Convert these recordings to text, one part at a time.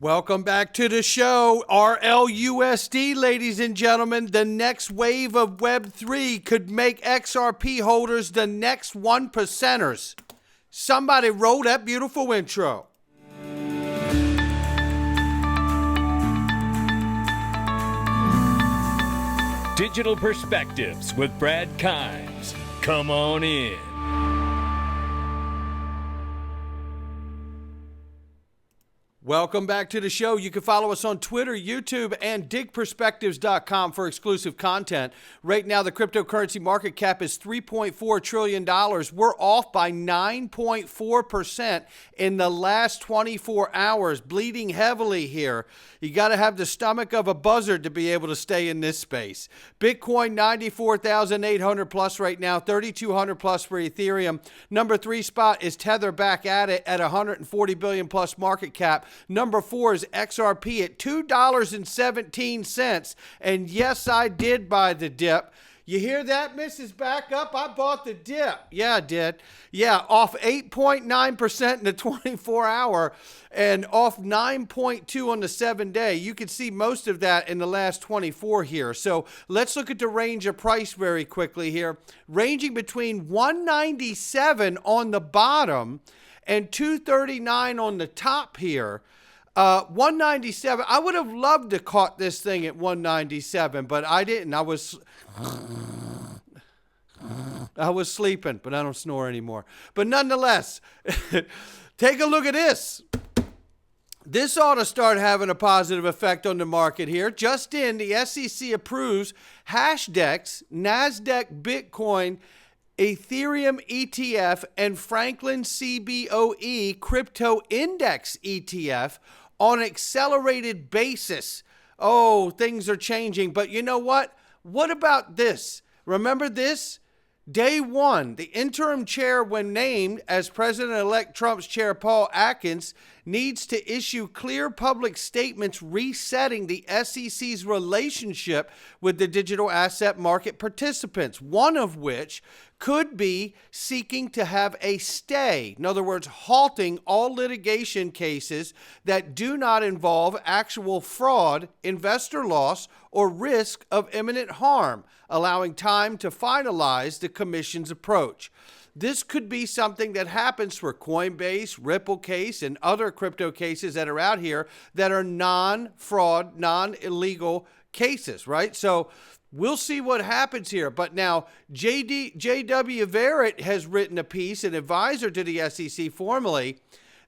Welcome back to the show. RLUSD, ladies and gentlemen, the next wave of Web3 could make XRP holders the next 1%ers. Somebody roll that beautiful intro. Digital Perspectives with Brad Kimes. Come on in. Welcome back to the show. You can follow us on Twitter, YouTube, and digperspectives.com for exclusive content. Right now, the cryptocurrency market cap is $3.4 trillion. We're off by 9.4% in the last 24 hours, bleeding heavily here. You got to have the stomach of a buzzard to be able to stay in this space. Bitcoin, 94,800 plus right now, 3,200 plus for Ethereum. Number 3 spot is Tether back at it at 140 billion plus market cap. Number 4 is XRP at $2.17. And yes, I did buy the dip. You hear that, Mrs. Backup? I bought the dip. Yeah, I did. Yeah, off 8.9% in the 24-hour and off 9.2 on the 7-day. You can see most of that in the last 24 here. So let's look at the range of price very quickly here. Ranging between 197 on the bottom and 239 on the top here. 197. I would have loved to caught this thing at 197, but I didn't. I was sleeping, but I don't snore anymore. But nonetheless, take a look at this. This ought to start having a positive effect on the market here. Just in, the SEC approves Hashdex, NASDAQ, Bitcoin, Ethereum ETF, and Franklin CBOE Crypto Index ETF on accelerated basis. Oh, things are changing. But you know what? What about this? Remember this? Day one, the interim chair, when named as President-elect Trump's chair, Paul Atkins, needs to issue clear public statements resetting the SEC's relationship with the digital asset market participants, one of which could be seeking to have a stay. In other words, halting all litigation cases that do not involve actual fraud, investor loss, or risk of imminent harm, allowing time to finalize the commission's approach. This could be something that happens for Coinbase, Ripple case, and other crypto cases that are out here that are non-fraud, non-illegal cases, right? So we'll see what happens here. But now J.W. Verrett has written a piece, an advisor to the SEC formally,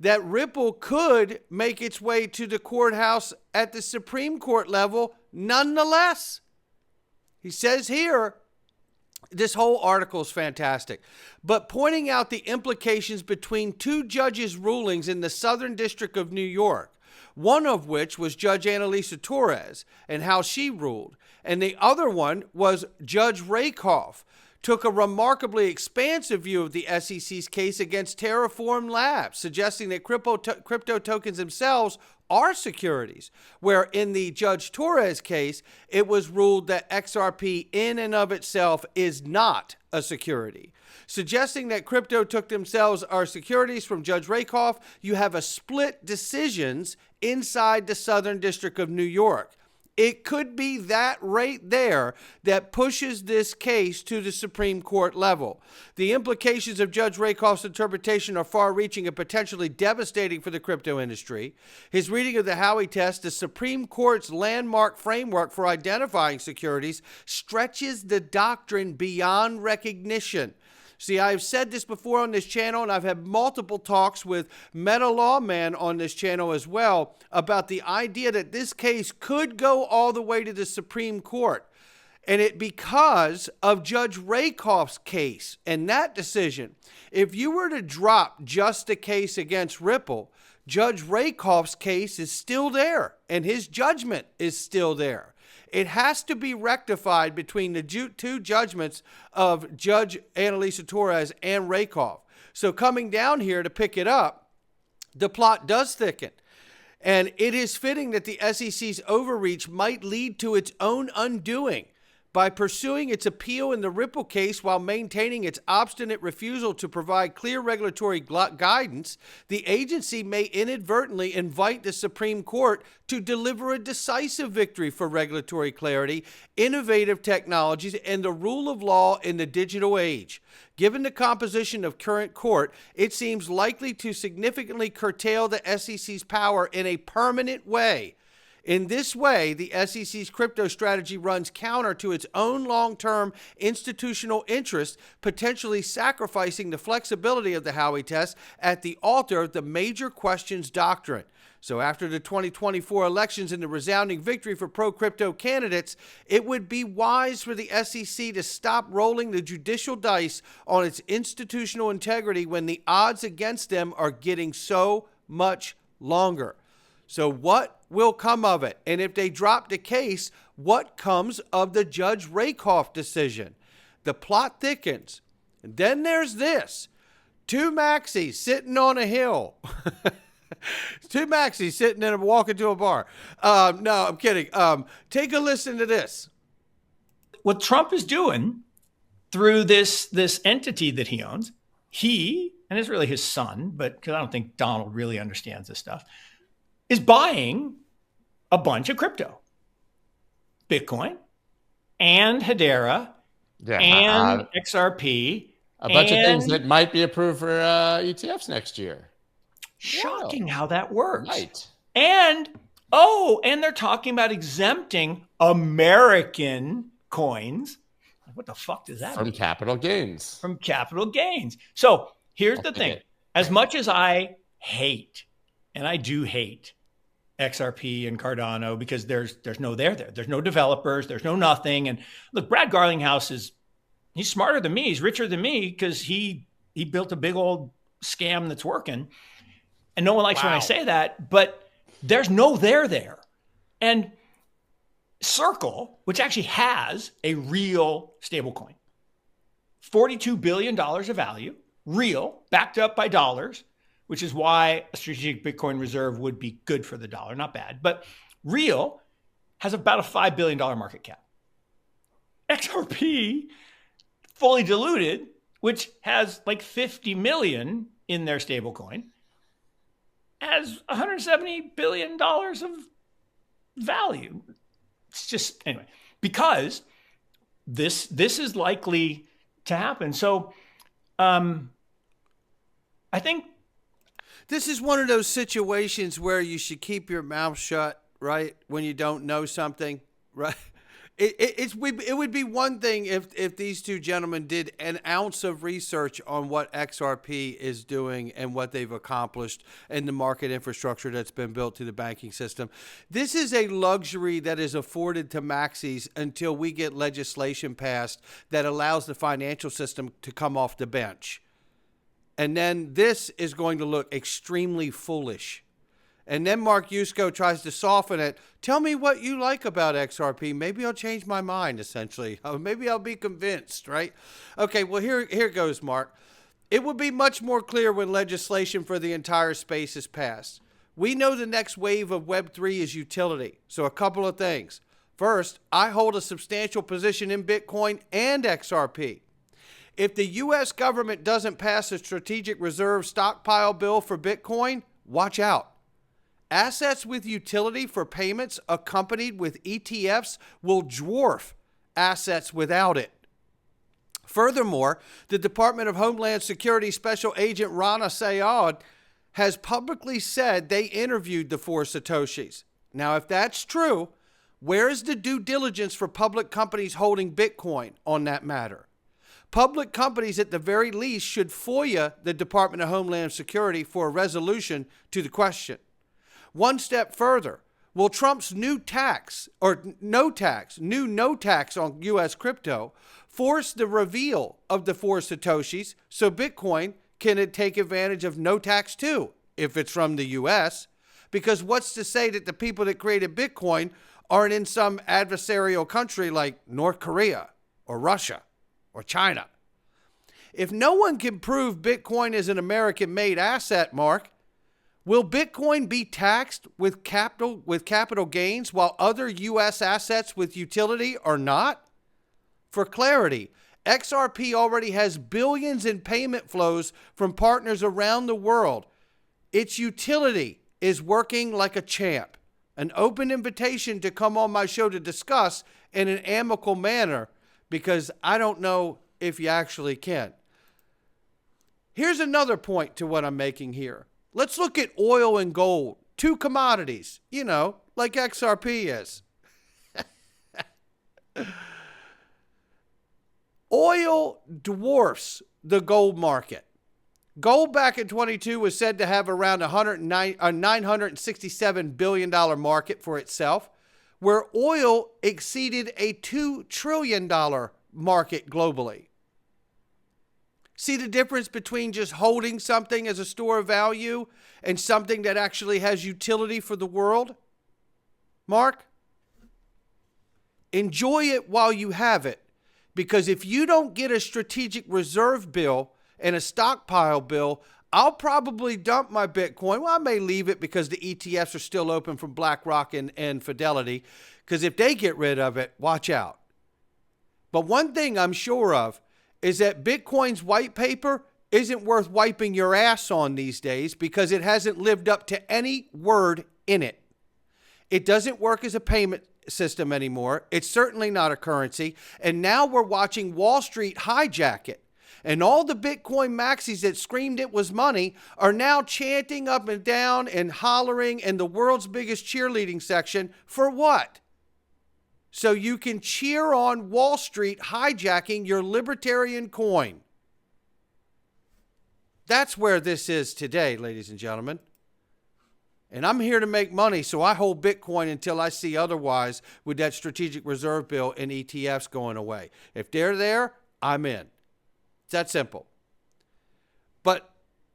that Ripple could make its way to the courthouse at the Supreme Court level nonetheless. He says here, this whole article is fantastic, but pointing out the implications between two judges' rulings in the Southern District of New York, one of which was Judge Annalisa Torres and how she ruled, and the other one was Judge Rakoff, took a remarkably expansive view of the SEC's case against Terraform Labs, suggesting that crypto tokens themselves are securities, where in the Judge Torres case, it was ruled that XRP in and of itself is not a security. Suggesting that crypto took themselves are securities from Judge Rakoff, you have a split decisions inside the Southern District of New York. It could be that right there that pushes this case to the Supreme Court level. The implications of Judge Rakoff's interpretation are far-reaching and potentially devastating for the crypto industry. His reading of the Howey test, the Supreme Court's landmark framework for identifying securities, stretches the doctrine beyond recognition. See, I've said this before on this channel, and I've had multiple talks with Meta Lawman on this channel as well about the idea that this case could go all the way to the Supreme Court. And it because of Judge Rakoff's case and that decision. If you were to drop just the case against Ripple, Judge Rakoff's case is still there, and his judgment is still there. It has to be rectified between the two judgments of Judge Annalisa Torres and Rakoff. So coming down here to pick it up, the plot does thicken. And it is fitting that the SEC's overreach might lead to its own undoing. By pursuing its appeal in the Ripple case while maintaining its obstinate refusal to provide clear regulatory guidance, the agency may inadvertently invite the Supreme Court to deliver a decisive victory for regulatory clarity, innovative technologies, and the rule of law in the digital age. Given the composition of current court, it seems likely to significantly curtail the SEC's power in a permanent way. In this way, the SEC's crypto strategy runs counter to its own long-term institutional interest, potentially sacrificing the flexibility of the Howey test at the altar of the major questions doctrine. So after the 2024 elections and the resounding victory for pro-crypto candidates, it would be wise for the SEC to stop rolling the judicial dice on its institutional integrity when the odds against them are getting so much longer. So what will come of it? And if they drop the case, what comes of the Judge Rakoff decision? The plot thickens. And then there's this. Two maxis sitting on a hill. Two maxis sitting in walking to a bar. No, I'm kidding. Take a listen to this. What Trump is doing through this entity that he owns, he, and it's really his son, but because I don't think Donald really understands this stuff, is buying a bunch of crypto, Bitcoin and Hedera and XRP. A bunch of things that might be approved for ETFs next year. Shocking how that works. Right. And they're talking about exempting American coins. What the fuck does that mean? From capital gains. From capital gains. So here's the thing. As much as I hate, and I do hate XRP and Cardano because there's no there. There's no developers. There's no nothing. And look, Brad Garlinghouse he's smarter than me. He's richer than me because he built a big old scam that's working. And no one likes when I say that, but there's no there. And Circle, which actually has a real stablecoin, $42 billion of value, real, backed up by dollars, which is why a strategic Bitcoin reserve would be good for the dollar. Not bad, but real has about a $5 billion market cap. XRP, fully diluted, which has like 50 million in their stablecoin, has $170 billion of value. It's just, anyway, because this is likely to happen. So I think this is one of those situations where you should keep your mouth shut, right? When you don't know something, right? It would be one thing if these two gentlemen did an ounce of research on what XRP is doing and what they've accomplished and the market infrastructure that's been built to the banking system. This is a luxury that is afforded to maxis until we get legislation passed that allows the financial system to come off the bench. And then this is going to look extremely foolish. And then Mark Yusko tries to soften it. Tell me what you like about XRP. Maybe I'll change my mind, essentially. Maybe I'll be convinced, right? Okay, well, here goes, Mark. It will be much more clear when legislation for the entire space is passed. We know the next wave of Web3 is utility. So a couple of things. First, I hold a substantial position in Bitcoin and XRP. If the U.S. government doesn't pass a strategic reserve stockpile bill for Bitcoin, watch out. Assets with utility for payments accompanied with ETFs will dwarf assets without it. Furthermore, the Department of Homeland Security Special Agent Rana Sayad has publicly said they interviewed the four Satoshis. Now, if that's true, where is the due diligence for public companies holding Bitcoin on that matter? Public companies, at the very least, should FOIA the Department of Homeland Security for a resolution to the question. One step further, will Trump's new no tax on U.S. crypto force the reveal of the four Satoshis so Bitcoin can take advantage of no tax too, if it's from the U.S.? Because what's to say that the people that created Bitcoin aren't in some adversarial country like North Korea or Russia or China? If no one can prove Bitcoin is an American-made asset, Mark, will Bitcoin be taxed with capital gains while other U.S. assets with utility are not? For clarity, XRP already has billions in payment flows from partners around the world. Its utility is working like a champ. An open invitation to come on my show to discuss in an amicable manner, because I don't know if you actually can. Here's another point to what I'm making here. Let's look at oil and gold, two commodities, like XRP is. Oil dwarfs the gold market. Gold back in 22 was said to have around a $967 billion market for itself, where oil exceeded a $2 trillion market globally. See the difference between just holding something as a store of value and something that actually has utility for the world? Mark? Enjoy it while you have it. Because if you don't get a strategic reserve bill and a stockpile bill, I'll probably dump my Bitcoin. Well, I may leave it because the ETFs are still open from BlackRock and Fidelity. Because if they get rid of it, watch out. But one thing I'm sure of is that Bitcoin's white paper isn't worth wiping your ass on these days because it hasn't lived up to any word in it. It doesn't work as a payment system anymore. It's certainly not a currency. And now we're watching Wall Street hijack it. And all the Bitcoin maxis that screamed it was money are now chanting up and down and hollering in the world's biggest cheerleading section for what? So you can cheer on Wall Street hijacking your libertarian coin. That's where this is today, ladies and gentlemen. And I'm here to make money, so I hold Bitcoin until I see otherwise with that strategic reserve bill and ETFs going away. If they're there, I'm in. It's that simple. But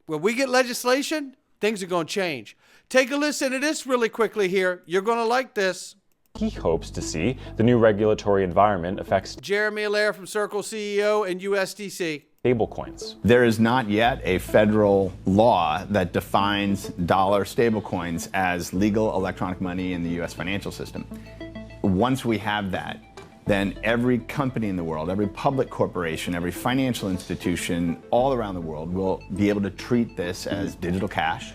when we get legislation, things are going to change. Take a listen to this really quickly here. You're going to like this. He hopes to see the new regulatory environment affects Jeremy Allaire from Circle CEO and USDC. stablecoins. There is not yet a federal law that defines dollar stablecoins as legal electronic money in the U.S. financial system. Once we have that, then every company in the world, every public corporation, every financial institution all around the world will be able to treat this as digital cash,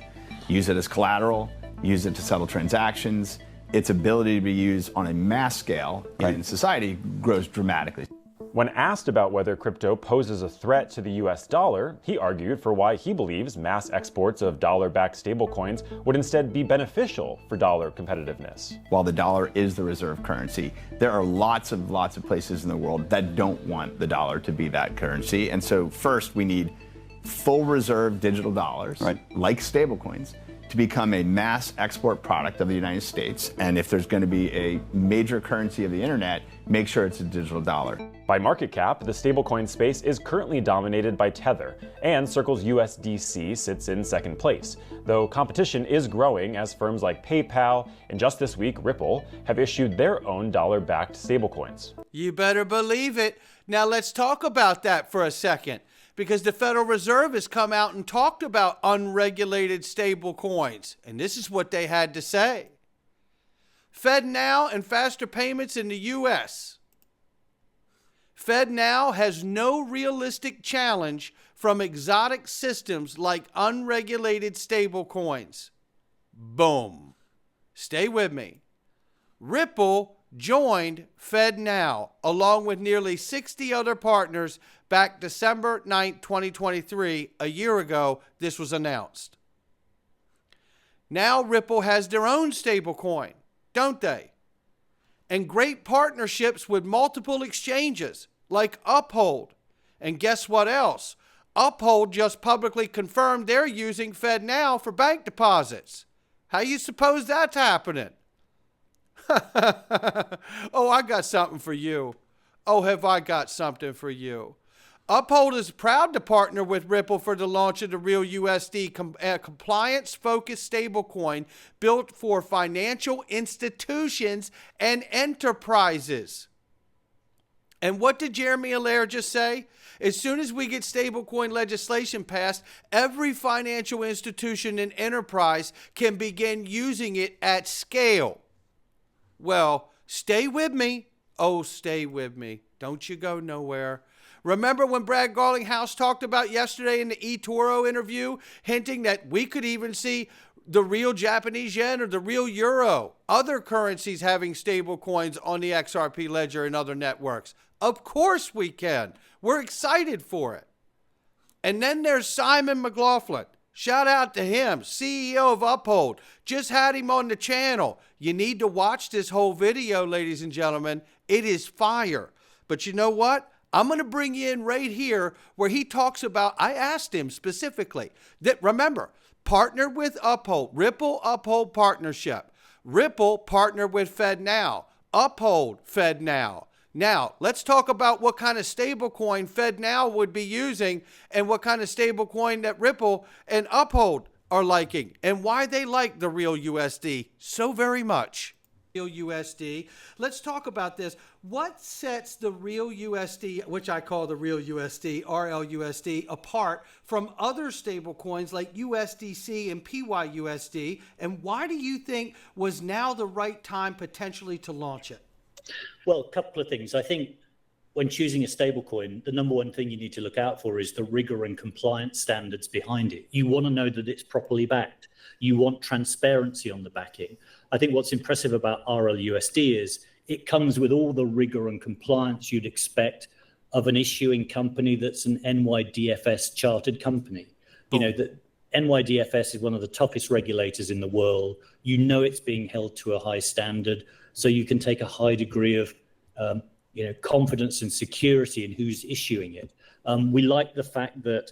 use it as collateral, use it to settle transactions. Its ability to be used on a mass scale in society grows dramatically. When asked about whether crypto poses a threat to the US dollar, he argued for why he believes mass exports of dollar-backed stablecoins would instead be beneficial for dollar competitiveness. While the dollar is the reserve currency, there are lots of places in the world that don't want the dollar to be that currency. And so first we need full reserve digital dollars, like stablecoins, to become a mass export product of the United States. And if there's going to be a major currency of the internet, make sure it's a digital dollar. By market cap, the stablecoin space is currently dominated by Tether, and Circle's USDC sits in second place, though competition is growing as firms like PayPal and just this week Ripple have issued their own dollar-backed stablecoins. You better believe it. Now let's talk about that for a second, because the Federal Reserve has come out and talked about unregulated stable coins. And this is what they had to say. FedNow and faster payments in the U.S. FedNow has no realistic challenge from exotic systems like unregulated stable coins. Boom. Stay with me. Ripple joined FedNow along with nearly 60 other partners back December 9, 2023. A year ago, this was announced. Now Ripple has their own stablecoin, don't they? And great partnerships with multiple exchanges like Uphold. And guess what else? Uphold just publicly confirmed they're using FedNow for bank deposits. How you suppose that's happening? Oh, I got something for you. Oh, have I got something for you. Uphold is proud to partner with Ripple for the launch of the Real USD, compliance-focused stablecoin built for financial institutions and enterprises. And what did Jeremy Allaire just say? As soon as we get stablecoin legislation passed, every financial institution and enterprise can begin using it at scale. Well, stay with me. Oh, stay with me. Don't you go nowhere. Remember when Brad Garlinghouse talked about yesterday in the eToro interview, hinting that we could even see the real Japanese yen or the real euro, other currencies having stable coins on the XRP ledger and other networks? Of course we can. We're excited for it. And then there's Simon McLaughlin. Shout out to him, CEO of Uphold. Just had him on the channel. You need to watch this whole video, ladies and gentlemen. It is fire. But you know what? I'm going to bring you in right here where he talks about, I asked him specifically, that remember, partner with Uphold, Ripple Uphold partnership. Ripple partnered with FedNow, Uphold FedNow. Now, let's talk about what kind of stablecoin FedNow would be using and what kind of stablecoin that Ripple and Uphold are liking and why they like the real USD so very much. Real USD. Let's talk about this. What sets the real USD, which I call the real USD, RLUSD, apart from other stable coins like USDC and PYUSD? And why do you think was now the right time potentially to launch it? Well, a couple of things. I think when choosing a stablecoin, the number one thing you need to look out for is the rigor and compliance standards behind it. You want to know that it's properly backed. You want transparency on the backing. I think what's impressive about RLUSD is it comes with all the rigor and compliance you'd expect of an issuing company that's an NYDFS chartered company. You know, that NYDFS is one of the toughest regulators in the world. You know it's being held to a high standard, so you can take a high degree of confidence and security in who's issuing it. We like the fact that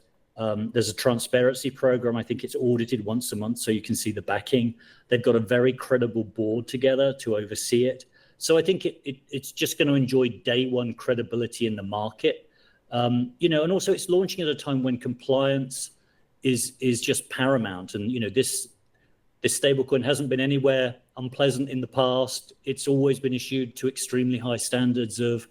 there's a transparency program. I think it's audited once a month so you can see the backing. They've got a very credible board together to oversee it. So I think it's just going to enjoy day one credibility in the market. And also it's launching at a time when compliance is just paramount. And, this stablecoin hasn't been anywhere unpleasant in the past. It's always been issued to extremely high standards of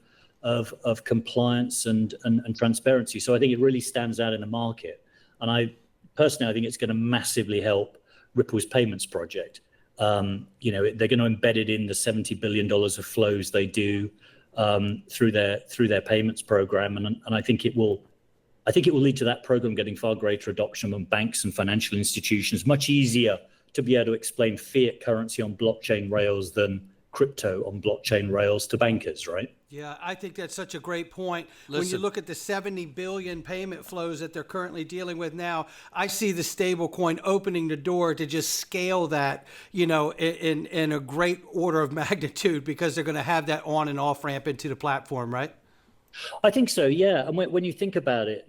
compliance and transparency. So I think it really stands out in the market. And I personally think it's going to massively help Ripple's payments project. They're going to embed it in the $70 billion of flows they do through their payments program. And I think it will lead to that program getting far greater adoption among banks and financial institutions. Much easier to be able to explain fiat currency on blockchain rails than crypto on blockchain rails to bankers, right? Yeah, I think that's such a great point. When you look at the 70 billion payment flows that they're currently dealing with now, I see the stablecoin opening the door to just scale that, in a great order of magnitude because they're going to have that on and off ramp into the platform, right? I think so, yeah. And when you think about it,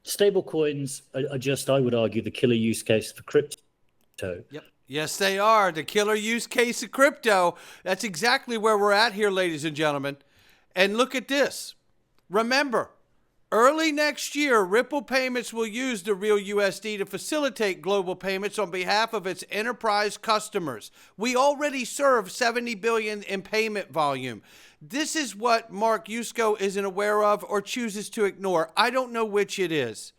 stablecoins are just, I would argue, the killer use case for crypto. Yep. Yes, they are. The killer use case of crypto. That's exactly where we're at here, ladies and gentlemen. And look at this. Remember, early next year, Ripple Payments will use the real USD to facilitate global payments on behalf of its enterprise customers. We already serve 70 billion in payment volume. This is what Mark Yusko isn't aware of or chooses to ignore. I don't know which it is.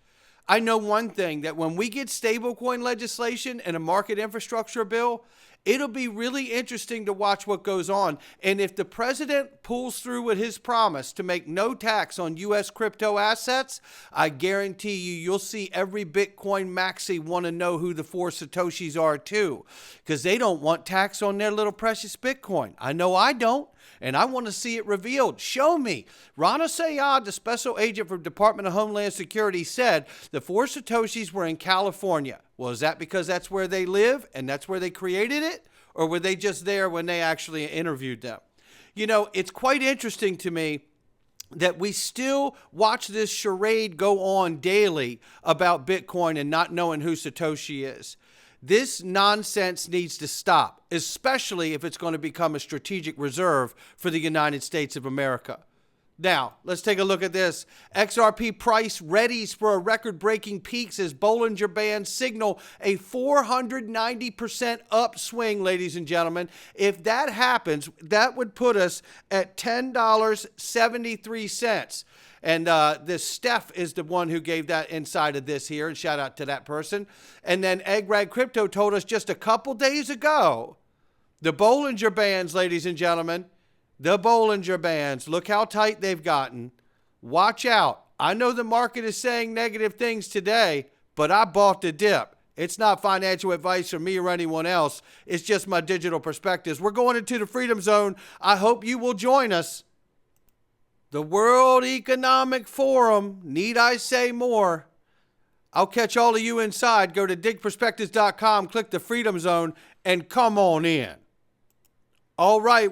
I know one thing, that when we get stablecoin legislation and a market infrastructure bill, it'll be really interesting to watch what goes on. And if the president pulls through with his promise to make no tax on U.S. crypto assets, I guarantee you'll see every Bitcoin maxi want to know who the 4 Satoshis are too, because they don't want tax on their little precious Bitcoin. I know I don't. And I want to see it revealed. Show me. Rana Sayad, the special agent for Department of Homeland Security, said the 4 Satoshis were in California. Well, is that because that's where they live and that's where they created it? Or were they just there when they actually interviewed them? It's quite interesting to me that we still watch this charade go on daily about Bitcoin and not knowing who Satoshi is. This nonsense needs to stop, especially if it's going to become a strategic reserve for the United States of America. Now, let's take a look at this. XRP price readies for a record-breaking peaks as Bollinger Bands signal a 490% upswing, ladies and gentlemen. If that happens, that would put us at $10.73. And this Steph is the one who gave that inside of this here, and shout out to that person. And then Eggrag Crypto told us just a couple days ago, the Bollinger Bands, ladies and gentlemen, the Bollinger Bands. Look how tight they've gotten. Watch out. I know the market is saying negative things today, but I bought the dip. It's not financial advice from me or anyone else. It's just my digital perspectives. We're going into the Freedom Zone. I hope you will join us. The World Economic Forum. Need I say more? I'll catch all of you inside. Go to digperspectives.com, click the Freedom Zone, and come on in. All right.